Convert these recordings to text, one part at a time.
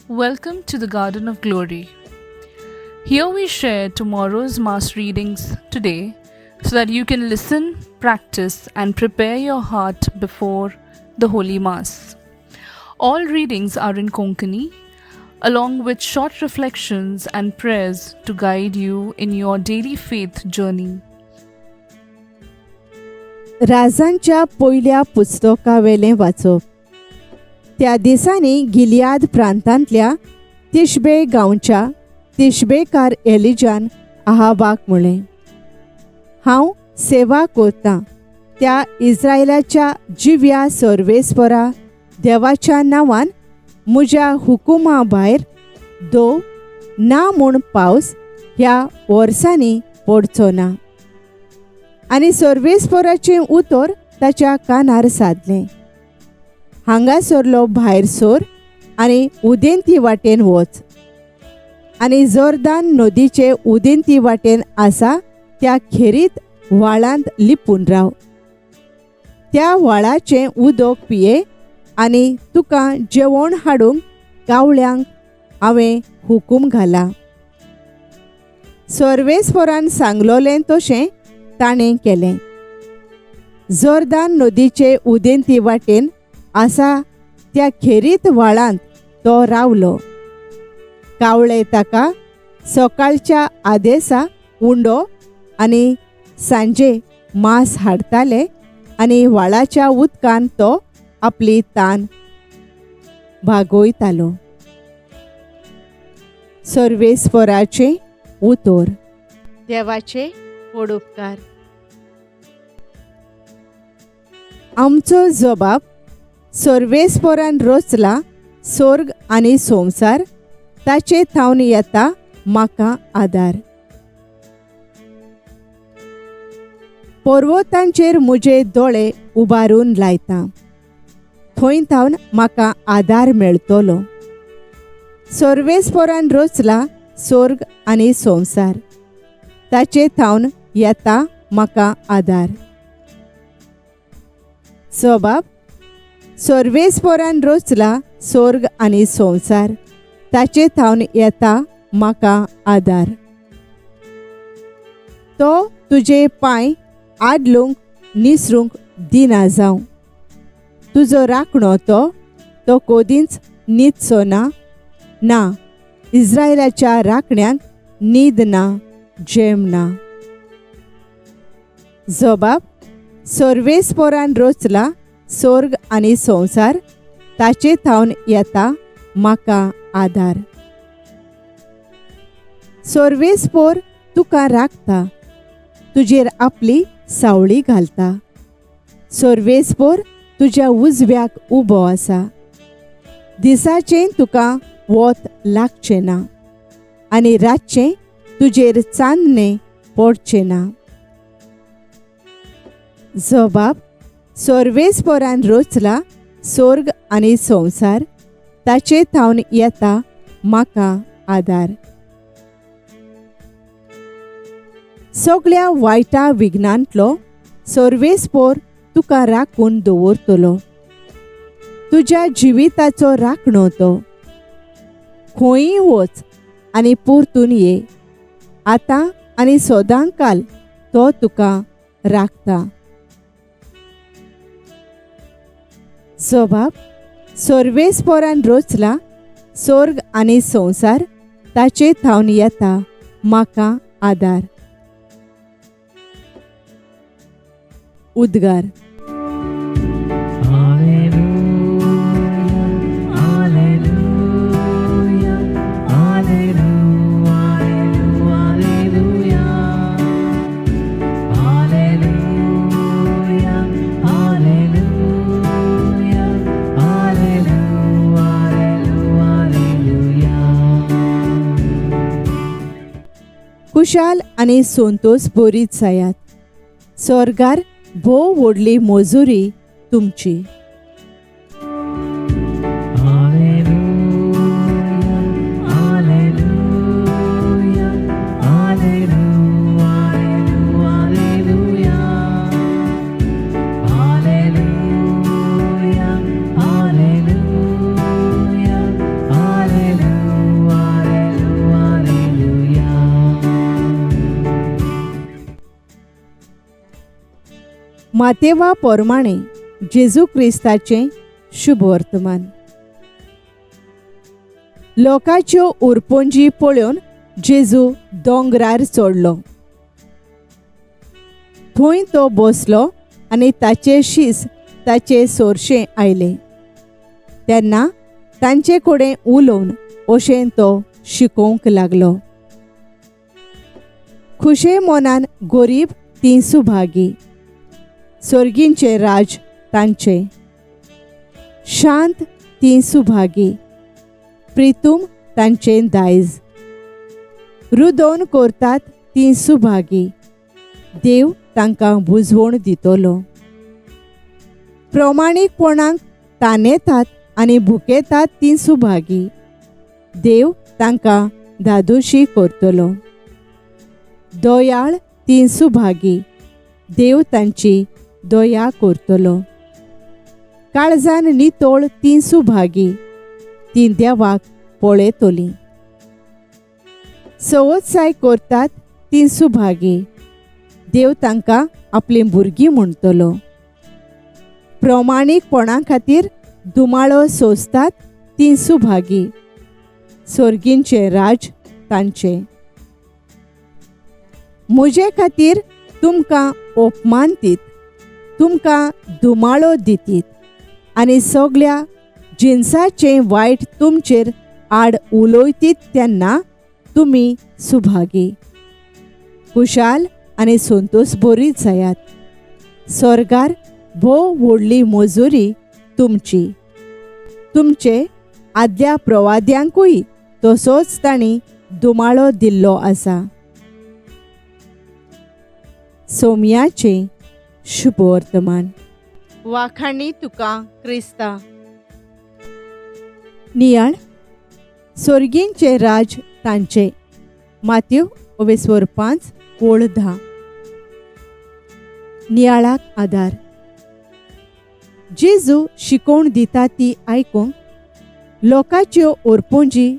Welcome to the Garden of Glory. Here we share tomorrow's Mass readings today so that you can listen, practice, and prepare your heart before the Holy Mass. All readings are in Konkani, along with short reflections and prayers to guide you in your daily faith journey. राजांच्या पयल्या पुस्तकावेलें वाचप. त्या दिसांनी Gilead प्रांतांतल्या तिशबे गांवच्या तिशबेकार एलिजान आहाबाक म्हणलें, हांव सेवा करतां त्या इस्रायेलाच्या जिव्या सर्वेस्परा देवाच्या नांवान म्हज्या हुकुमा भायर ना म्हूण पावस ह्या वर्सांनी पडचो ना. आनी सर्वेस्पराचें उतर ताच्या कानार सादलें, हांगासरलो भायर सोर आनी उदेंती वाटेन वच, आनी जोर्दान नदीचे उदेंती वाटेन आसा त्या खेरीत व्हाळांत लिपून राव. त्या व्हाळाचें उदक पिये आनी तुका जेवण हाडूंक कावळ्यांक हांवें हुकूम घाला. सर्वेस्परान सांगलोलें तशें ताणें केलें. जोर्दान नदीचे उदेंती वाटेन आसा त्या खेरीत व्हाळांत तो रावलो. कावळे ताका सकाळच्या आदेसा उंडो आनी सांजे मांस हाडटाले आनी व्हाळाच्या उदकान तो आपली तान भागयतालो. सर्वेस्पराचें उतर. देवाचे पडुपकार. आमचो जबाब सर्वेस्परान रचला स्वर्ग आनी संवसार, ताचे थावन येता म्हाका आदार. पर्वतांचेर म्हजे दोळे उबारून लायता, थंय थावन म्हाका आदार मेळटलो. सर्वेस्परान रचला स्वर्ग आनी संवसार, ताचे थावन येता म्हाका आदार. जबाब सर्वेस्परान रचला स्वर्ग आनी संवसार, ताचे थावन येता म्हाका आदार. तो तुजे पांय आडलूंक निसरूंक दिना जावं. तुजो राखणो तो कोदींच न्हिदचो ना. इस्रायेलाच्या राखण्यांक न्हीद ना, जेम ना. जबाब सर्वेस्परान रचला स्वर्ग आनी संवसार, ताचे थावन येता म्हाका आदार. सर्वेस्पर तुका राखता, तुजेर आपली सावळी घालता. सर्वेस्पर तुज्या उजव्याक उबो आसा. दिसाचें तुका वत लागचें ना आनी रातचें तुजेर चान्नें पडचें ना. जबाब सर्वेस्परान रचला स्वर्ग आनी संवसार, ताचे थावन येता म्हाका आदार. सगळ्या वायटा विघ्नांतलो सर्वेस्पर तुका राखून दवरतलो. तुज्या जिविताचो राखणो तो. खंयी वच आनी परतून ये, आतां आनी सदांकाल तो तुका राखता. जबाब सर्वेस्परान रचला स्वर्ग आनी संवसार, ताचे थावन येता म्हाका आदार. उद्गार. खुशाल आनी संतोष बरीच जायात. स्वर्गार भोव व्हडली मजुरी तुमची. मातेवा पोरमाणे जेजू क्रिस्ताचें शुभ वर्तमान. लोकांच्यो उरपोंजी पळोवन जेजू दोंगरार चडलो. थंय तो बसलो आनी ताचे शीस ताचे सोरशें आयलें. तेन्ना तांचे कडेन उलोवन अशें तो शिकोवंक लागलो. खुशे मोनान गरीब तीं सुभागी, सर्गींचे राज तांचे. शांत तीं सुभागी, प्रितूम तांचें दायज. रुदोवन करतात तीं सुभागी, देव तांकां बुजवण दितलो. प्रमाणीकपणाक तानेतात आनी भुकेतात तीं सुभागी, देव तांकां दादोशी करतलो. दयाळ तीं सुभागी, देव तांची दया करतलो. काळजान नितोळ तीं सुभागी, तीं देवाक पळयतलीं. सवत्साय करतात तीं सुभागी, देव तांकां आपलीं भुरगीं म्हणटलो. प्रमाणीकपणा खातीर दुमाळो सोंसतात तीं सुभागी, सर्गींचे राज तांचे. म्हजे खातीर तुमकां अपमान दीत, तुमकां दुमाळो दितीत आनी सगळ्या जिन्साचें वायट तुमचेर आड उलयतीत तेन्ना तुमी सुभागी. खुशाल आनी संतोश भरीत जायात. स्वर्गार भोव व्हडली मजुरी तुमची. तुमचे आदल्या प्रवाद्यांकूय तसोच तांणी दुमाळो दिल्लो आसा. सोमयाचें शुभ वर्तमान. वाखाणी तुका क्रिस्ता. नियाळ सर्गींचे राज तांचे. माथ्यू 5:10. नियाळाक आदार. जेजू शिकोवण दिता ती आयकूंक लोकांच्यो ओरपोंजी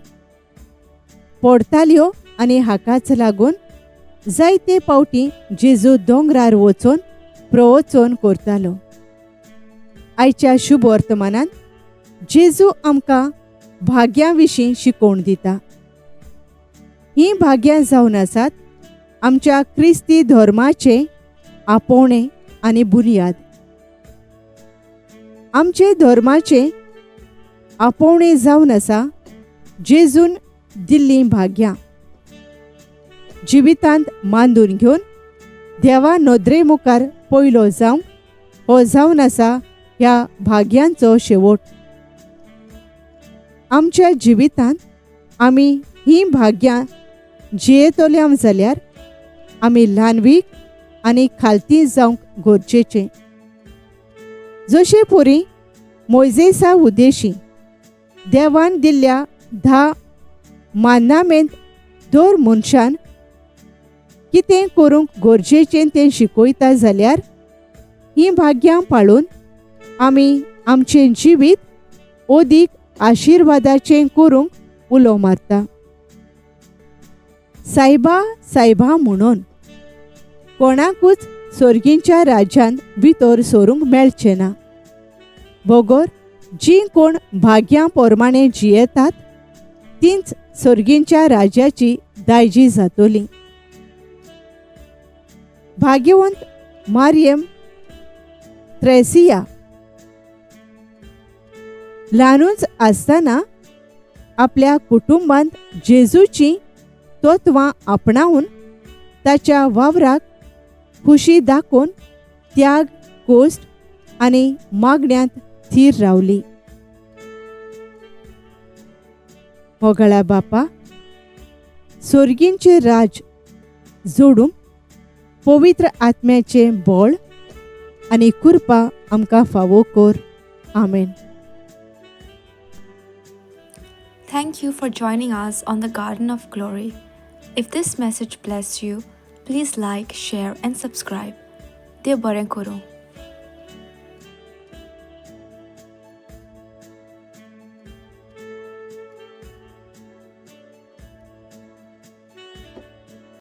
पडताल्यो आनी हाकाच लागून जायते पावटी जेजू दोंगरार वचून प्रवचन करतालो. आयच्या शुभ वर्तमानांत जेजू आमकां भाग्यां विशीं शिकोवण दिता. हीं भाग्यां जावन आसात आमच्या क्रिस्ती धर्माचें आपोवणें आनी बुनयाद. आमचे धर्माचें आपोवणें जावन आसा जेजून दिल्लीं भाग्यां. जिवितांत मांडून घेवन देवा नदरे मुखार पयलो जावंक हो जावन आसा ह्या भाग्यांचो शेवट. आमच्या जिवितांत आमी हीं भाग्यां जियेतल्या जाल्यार आमी ल्हानवीक आनी खालती जावंक गरजेचें. जशे परी मोइजेसा उद्देशी देवान दिल्ल्या 10 मान्नामेंत दर मनशान कितें करूंक गरजेचें तें शिकयता जाल्यार हीं भाग्यां पाळून आमी आमचें जिवीत अदीक आशिर्वादाचें करूंक उलो मारता. सायबा सायबा म्हणून कोणाकूच सर्गींच्या राज्यांत भितर सरूंक मेळचें ना. बगर जीं कोण भाग्यां पोरमाणें जियेतात तींच सर्गींच्या राज्याची दायजी जातलीं. भाग्यवंत मारियम त्रेसिया ल्हानूच आसतना आपल्या कुटुंबांत जेजूची तत्वां आपणावून ताच्या वावराक खुशी दाखोवन त्याग, कोश्ट आनी मागण्यांत थीर रावली. मोगळा बापा, सर्गींचे राज जोडूंक पवित्र आत्म्याचें बळ आनी कृपा आमकां फावो कर. आमेन. Thank you for joining us on the Garden of Glory. If this message blessed you, please like, share and subscribe. Dev baren karo.